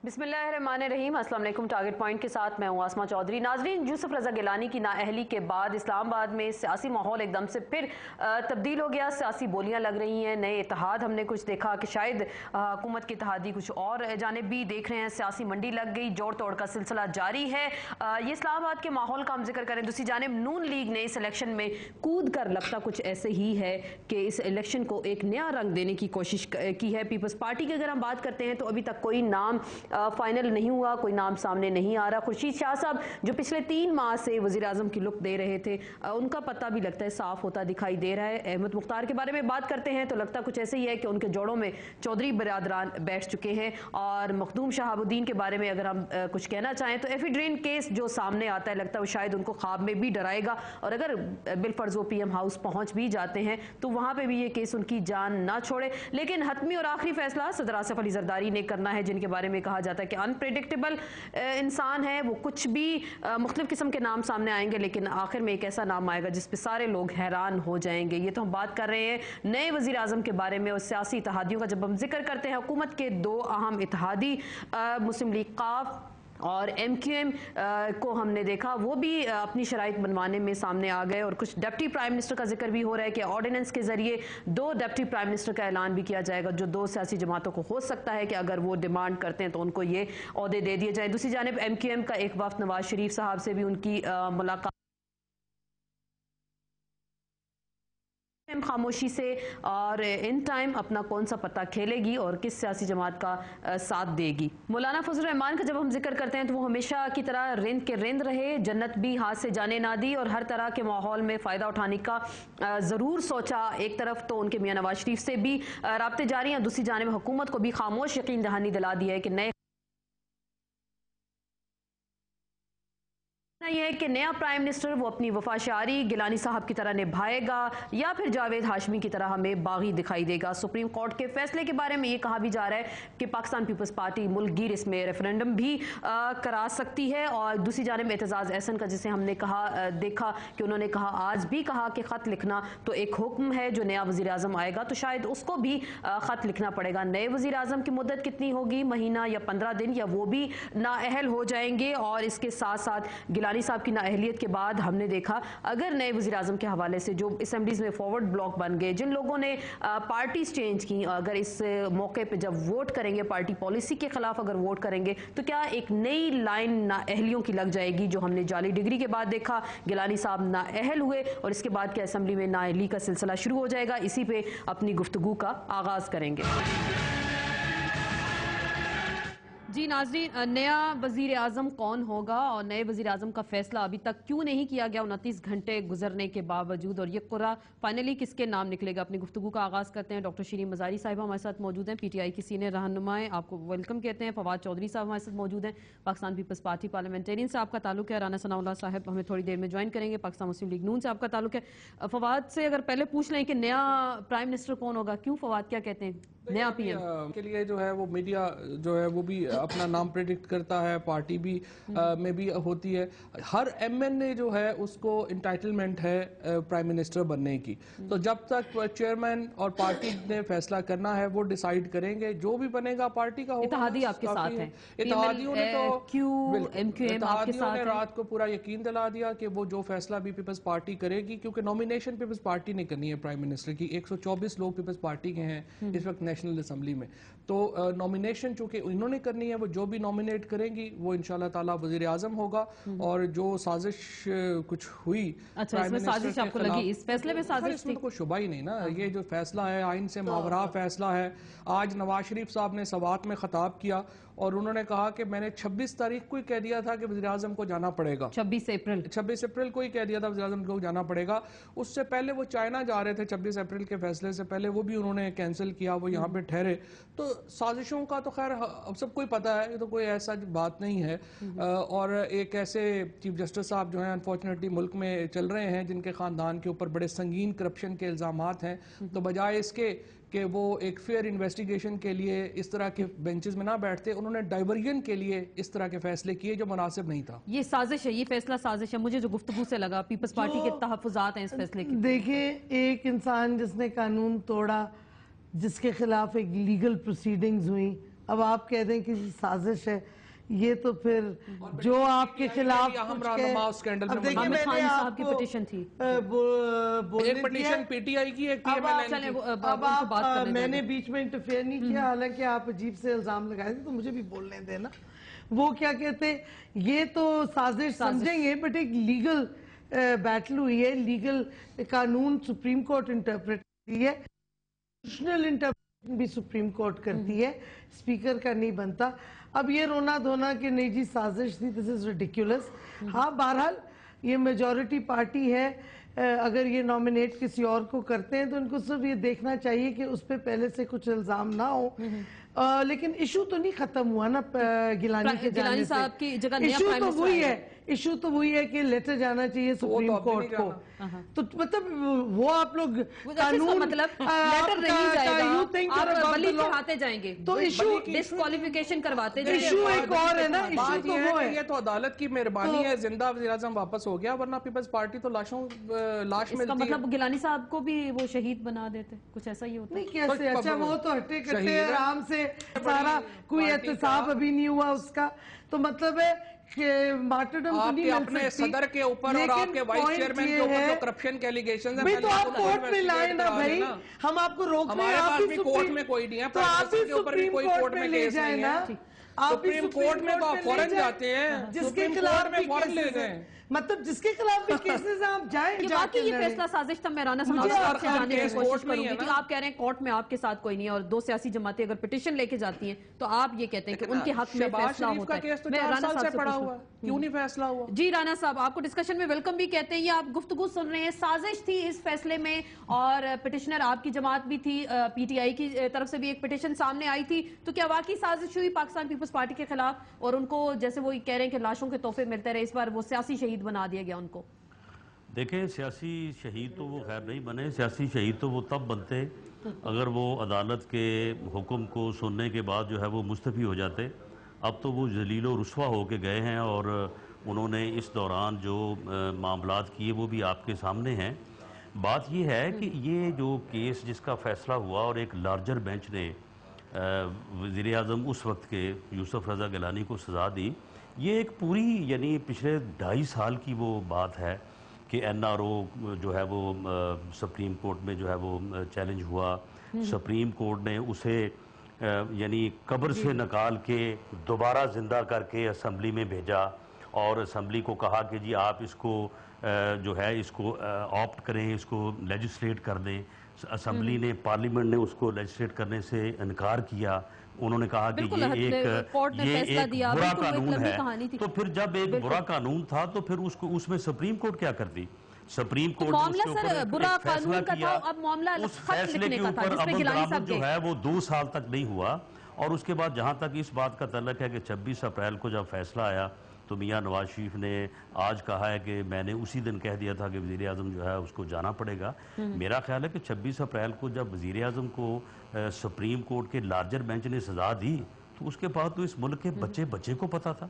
बिस्मिल्लाहिर्रहमानिर्रहीम। अस्सलाम वालेकुम। टारगेट पॉइंट के साथ मैं हूँ आसमा चौधरी। नाजरीन, यूसुफ रज़ा गिलानी की नाअहली के बाद इस्लामाबाद में सियासी माहौल एकदम से फिर तब्दील हो गया। सियासी बोलियाँ लग रही हैं, नए इत्तेहाद हमने कुछ देखा कि शायद हुकूमत की इत्तेहादी कुछ और जानिब भी देख रहे हैं। सियासी मंडी लग गई, जोड़ तोड़ का सिलसिला जारी है। ये इस्लामाबाद के माहौल का हम जिक्र करें। दूसरी जानिब नून लीग ने इस इलेक्शन में कूद कर लगता कुछ ऐसे ही है कि इस इलेक्शन को एक नया रंग देने की कोशिश की है। पीपल्स पार्टी की अगर हम बात करते हैं तो अभी तक कोई नाम फाइनल नहीं हुआ, कोई नाम सामने नहीं आ रहा। खुर्शीद शाह साहब जो पिछले 3 माह से वज़ीर आज़म की लुक दे रहे थे, उनका पता भी लगता है साफ होता दिखाई दे रहा है। अहमद मुख्तार के बारे में बात करते हैं तो लगता कुछ ऐसे ही है कि उनके जोड़ों में चौधरी बरादरान बैठ चुके हैं। और मखदूम शहाबुद्दीन के बारे में अगर हम कुछ कहना चाहें तो एफिड्रीन केस जो सामने आता है, लगता है वो शायद उनको ख्वाब में भी डराएगा। और अगर बिलफर्ज वो PM हाउस पहुंच भी जाते हैं तो वहां पे भी ये केस उनकी जान ना छोड़े। लेकिन हतमी और आखिरी फैसला सदर आसिफ अली जरदारी ने करना है, जिनके बारे में कहा जाता है कि अनप्रेडिक्टेबल इंसान है। वो कुछ भी मुख्तलिफ किस्म के नाम सामने आएंगे, लेकिन आखिर में एक ऐसा नाम आएगा जिस पे सारे लोग हैरान हो जाएंगे। ये तो हम बात कर रहे हैं नए वज़ीर आज़म के बारे में। और सियासी इत्तेहादियों का जब हम जिक्र करते हैं, हुकूमत के 2 अहम इत्तेहादी मुस्लिम लीग काफ और MQM को हमने देखा, वो भी अपनी शराइत बनवाने में सामने आ गए। और कुछ डिप्टी प्राइम मिनिस्टर का जिक्र भी हो रहा है कि ऑर्डिनेंस के जरिए 2 डिप्टी प्राइम मिनिस्टर का ऐलान भी किया जाएगा, जो 2 सियासी जमातों को हो सकता है कि अगर वो डिमांड करते हैं तो उनको ये ओहदे दे दिए जाए। दूसरी जानिब MQM का एक वफ्द नवाज शरीफ साहब से भी उनकी मुलाकात खामोशी से और इन टाइम अपना कौन सा पत्ता खेलेगी और किस सियासी जमात का साथ देगी। मौलाना फजल रहमान का जब हम जिक्र करते हैं तो वो हमेशा की तरह रिंद के रिंद रहे, जन्नत भी हाथ से जाने ना दी और हर तरह के माहौल में फ़ायदा उठाने का ज़रूर सोचा। एक तरफ तो उनके मियां नवाज शरीफ से भी राब्ते जारी हैं, दूसरी जानिब हुकूमत को भी खामोश यकीन दहानी दिला दी है कि नए ये है कि नया प्राइम मिनिस्टर वो अपनी वफाशारी गिलानी साहब की तरह निभाएगा या फिर जावेद हाशमी की तरह हमें बागी दिखाई देगा। सुप्रीम कोर्ट के फैसले के बारे में ये कहा भी जा रहा है कि पाकिस्तान पीपल्स पार्टी मुल्क गिर इसमें रेफरेंडम भी करा सकती है। और दूसरी जानिब एतजाज़ एहसन का, जिसे हमने कहा देखा कि उन्होंने कहा आज भी कहा कि ख़त लिखना तो एक हुक्म है, जो नया वज़ीर आज़म आएगा तो शायद उसको भी ख़त लिखना पड़ेगा। नए वज़ीर आज़म की मुद्दत कितनी होगी, महीना या 15 दिन, या वो भी नाअहल हो जाएंगे। और इसके साथ साथ गिलानी साहब की नाअहलियत के बाद हमने देखा अगर नए वज़ीर आज़म के हवाले से जो असेंबलीज में फॉरवर्ड ब्लॉक बन गए, जिन लोगों ने पार्टीज चेंज की, अगर इस मौके पे जब वोट करेंगे पार्टी पॉलिसी के खिलाफ अगर वोट करेंगे तो क्या एक नई लाइन नाअहलियों की लग जाएगी, जो हमने जाली डिग्री के बाद देखा। गिलानी साहब नाअहल हुए और इसके बाद के असेंबली में नाअहली का सिलसिला शुरू हो जाएगा। इसी पे अपनी गुफ्तगू का आगाज करेंगे। जी नाज़रीन, नया वज़ीर आज़म कौन होगा और नए वज़ीर आज़म का फैसला अभी तक क्यों नहीं किया गया 29 घंटे गुजरने के बावजूद, और ये कुरा फाइनली किसके नाम निकलेगा। अपनी गुफ्तगू का आगाज़ करते हैं। डॉक्टर शीरीन मज़ारी साहिब हमारे साथ मौजूद हैं, PTI की सीनियर रहनुमाएं, आपको वेलकम कहते हैं। फवाद चौधरी साहब हमारे साथ मौजूद हैं, पाकिस्तान पीपल्स पार्टी पार्लियामेंटेरियन से आपका ताल्लुक है। राना सनाउल्लाह साहब हमें थोड़ी देर में ज्वाइन करेंगे, पाकिस्तान मुस्लिम लीग नून से आपका ताल्लुक है। फवाद से अगर पहले पूछ लें कि नया प्राइम मिनिस्टर कौन होगा, क्यों फवाद, क्या कहते हैं? नया PM के लिए जो है वो मीडिया जो है वो भी अपना नाम प्रेडिक्ट करता है, पार्टी भी में भी होती है। हर MNA जो है उसको इंटाइटलमेंट है प्राइम मिनिस्टर बनने की। तो जब तक चेयरमैन और पार्टी ने फैसला करना है वो डिसाइड करेंगे, जो भी बनेगा पार्टी का होगा। इत्तेहादी आपके साथ हैं, इत्तेहादियों ने तो MQM आपके साथ है। रात को पूरा यकीन दिला दिया कि वो जो फैसला भी पीपल्स पार्टी करेगी, क्योंकि नॉमिनेशन पीपल्स पार्टी ने करनी है प्राइम मिनिस्टर की। 124 लोग पीपल्स पार्टी के हैं इस वक्त नेशनल असेंबली में, तो नॉमिनेशन चूंकि इन्होंने करनी है, वो जो भी नॉमिनेट करेंगी वो इंशाल्लाह ताला वज़ीर आज़म होगा। और जो साजिश कुछ हुई, अच्छा, इसमें साजिश आपको लगी? इस फैसले में साजिश इसमें कोई शुबा ही नहीं ना। ये जो फैसला है आइन से मावरा फैसला है। आज नवाज शरीफ साहब ने सवात में खिताब किया और उन्होंने कहा कि मैंने 26 तारीख को ही कह दिया था कि वज़ीर आज़म को जाना पड़ेगा। 26 अप्रैल को ही कह दिया था वज़ीर आज़म को जाना पड़ेगा। उससे पहले वो चाइना जा रहे थे, 26 अप्रैल के फैसले से पहले वो भी उन्होंने कैंसिल किया, वो यहाँ पे ठहरे। तो साजिशों का तो खैर अब सबको ही पता है, ये तो कोई ऐसा बात नहीं है। और एक ऐसे चीफ जस्टिस साहब जो हैं अनफॉर्चुनेटली मुल्क में चल रहे हैं, जिनके ख़ानदान के ऊपर बड़े संगीन करप्शन के इल्ज़ामात हैं। तो बजाय इसके कि वो एक फेयर इन्वेस्टिगेशन के लिए इस तरह के बेंचेस में ना बैठते, उन्होंने डाइवर्जन के लिए इस तरह के फैसले किए जो मुनासिब नहीं था। ये साजिश है, ये फैसला साजिश है। मुझे जो गुफ्तगू से लगा, पीपल्स पार्टी के तहफ़्फ़ुज़ात हैं इस फैसले के। देखिए, एक इंसान जिसने कानून तोड़ा, जिसके खिलाफ एक लीगल प्रोसीडिंग्स हुई, اب آپ کہہ دیں کہ سازش ہے، یہ تو پھر جو آپ کے خلاف اب دیکھیں حامد میں خان نے صاحب آپ کی کو پٹیشن تھی، ایک پٹیشن پی ٹی آئی کی ایک اب آپ چلیں اب آپ میں نے بیچ میں انٹرفیئر نہیں کیا، حالانکہ آپ عجیب سے الزام لگائے تھے تو مجھے بھی بولنے دینا. وہ کیا کہتے یہ تو سازش سمجھیں گے، بٹ ایک لیگل بیٹل ہوئی ہے، لیگل قانون سپریم کورٹ انٹرپریٹ کرتی ہے، کنسٹیٹیوشنل انٹرپریٹیشن بھی سپریم کورٹ کرتی ہے، اسپیکر کا نہیں بنتا. اب یہ رونا دھونا کہ نہیں جی سازش تھی، دس از ریڈیکولس. ہاں بہرحال یہ میجورٹی پارٹی ہے، اگر یہ نومینیٹ کسی اور کو کرتے ہیں تو ان کو صرف یہ دیکھنا چاہیے کہ اس پہ پہلے سے کچھ الزام نہ ہو. لیکن ایشو تو نہیں ختم ہوا نا گیلانی کے جانے سے. صاحب کی جگہ نیا ایشو پرائم تو منسٹر وہی آئے ہے، ایشو تو وہی ہے کہ لیٹر جانا چاہیے سپریم کورٹ کو. تو مطلب وہ آپ لوگ قانون مطلب لیٹر نہیں جائے گا، آپ ولی چڑھاتے جائیں گے تو ایشو ڈسکوالیفیکیشن کرواتے جائیں گے. ایشو ایک اور ہے نا، ایشو بات تو یہ ہے وہ کہ ہے. یہ تو عدالت کی مہربانی ہے، زندہ وزیراعظم واپس ہو گیا، ورنہ پیپلز پارٹی تو لاش اس کا ملتی ہے. مطلب گیلانی صاحب کو بھی وہ شہید بنا دیتے، کچھ ایسا ہی ہوتا ہے. نہیں کیسے، اچھا وہ تو ہٹے کٹے آرام سے سارا کوئی احتساب ابھی نہیں ہوا اس کا، تو مطلب ہے کہ مارٹرڈم تو نہیں مل سکتی. اپنے صدر کے اوپر اور آپ کے وائس چیئرمین کے اوپر جو کرپشن کے الیگیشنز ہیں، بھئی تو آپ کورٹ میں لائیں نا بھائی، ہم آپ کو روک رہے ہیں، آپ بھی کورٹ میں کوئی نہیں ہے، تو آپ بھی سپریم کورٹ میں لے جائیں نا. آپ بھی سپریم کورٹ میں تو آپ فوراں جاتے ہیں، جس کے خلاف بھی فوراں لے کیسز جائیں. ہیں، مطلب جس کے خلاف بھی کیسز ہیں آپ جائیں کہ جا واقعی کے یہ لڑیں. فیصلہ سازش تھا. میں رانا صاحب سے جاننے کی کوشش کروں گی کہ آپ کہہ رہے ہیں کورٹ میں آپ کے ساتھ کوئی نہیں ہے، اور دو سیاسی جماعتیں اگر پٹیشن لے کے جاتی ہیں تو آپ یہ کہتے ہیں کہ ان کے حق میں فیصلہ ہوتا ہے. میں رانا صاحب سے پڑھا ہوا کیوں نہیں فیصلہ ہوا؟ جی رانا صاحب، آپ کو ڈسکشن میں ویلکم بھی کہتے ہیں. یہ آپ گفتگو سن رہے ہیں، سازش تھی اس فیصلے میں، اور پٹیشنر آپ کی جماعت بھی تھی، پی ٹی آئی کی طرف سے بھی ایک پٹیشن سامنے آئی تھی. تو کیا واقعی سازش ہوئی پاکستان پیپلز پارٹی کے خلاف، اور ان کو جیسے وہ کہہ رہے ہیں کہ لاشوں کے تحفے ملتے رہے، اس بار وہ سیاسی شہید بنا دیا گیا ان کو؟ دیکھیں سیاسی شہید تو وہ خیر نہیں بنے، سیاسی شہید تو وہ تب بنتے اگر وہ عدالت کے حکم کو سننے کے بعد جو ہے وہ مستعفی ہو جاتے. اب تو وہ ذلیل و رسوا ہو کے گئے ہیں، اور انہوں نے اس دوران جو معاملات کیے وہ بھی آپ کے سامنے ہیں. بات یہ ہے کہ یہ جو کیس جس کا فیصلہ ہوا اور ایک لارجر بینچ نے وزیر اعظم اس وقت کے یوسف رضا گیلانی کو سزا دی، یہ ایک پوری یعنی پچھلے 2.5 سال کی وہ بات ہے کہ این آر او جو ہے وہ سپریم کورٹ میں جو ہے وہ چیلنج ہوا. سپریم کورٹ نے اسے یعنی قبر سے نکال کے دوبارہ زندہ کر کے اسمبلی میں بھیجا، اور اسمبلی کو کہا کہ جی آپ اس کو جو ہے اس کو آپٹ کریں، اس کو لیجسلیٹ کر دیں. اسمبلی نے، پارلیمنٹ نے اس کو لیجسلیٹ کرنے سے انکار کیا. انہوں نے کہا کہ یہ ایک برا قانون ہے. تو پھر جب ایک برا قانون تھا تو پھر اس میں سپریم کورٹ کیا کرتی؟ سپریم کورٹ نے اس کے اوپر ایک فیصلہ کیا، اس فیصلے کے اوپر عمل درآمد جو ہے وہ 2 سال تک نہیں ہوا. اور اس کے بعد جہاں تک اس بات کا تعلق ہے کہ 26 اپریل کو جب فیصلہ آیا تو میاں نواز شریف نے آج کہا ہے کہ میں نے اسی دن کہہ دیا تھا کہ وزیر اعظم جو ہے اس کو جانا پڑے گا. میرا خیال ہے کہ 26 اپریل کو جب وزیر اعظم کو سپریم کورٹ کے لارجر بینچ نے سزا دی تو اس کے بعد تو اس ملک کے بچے کو پتا تھا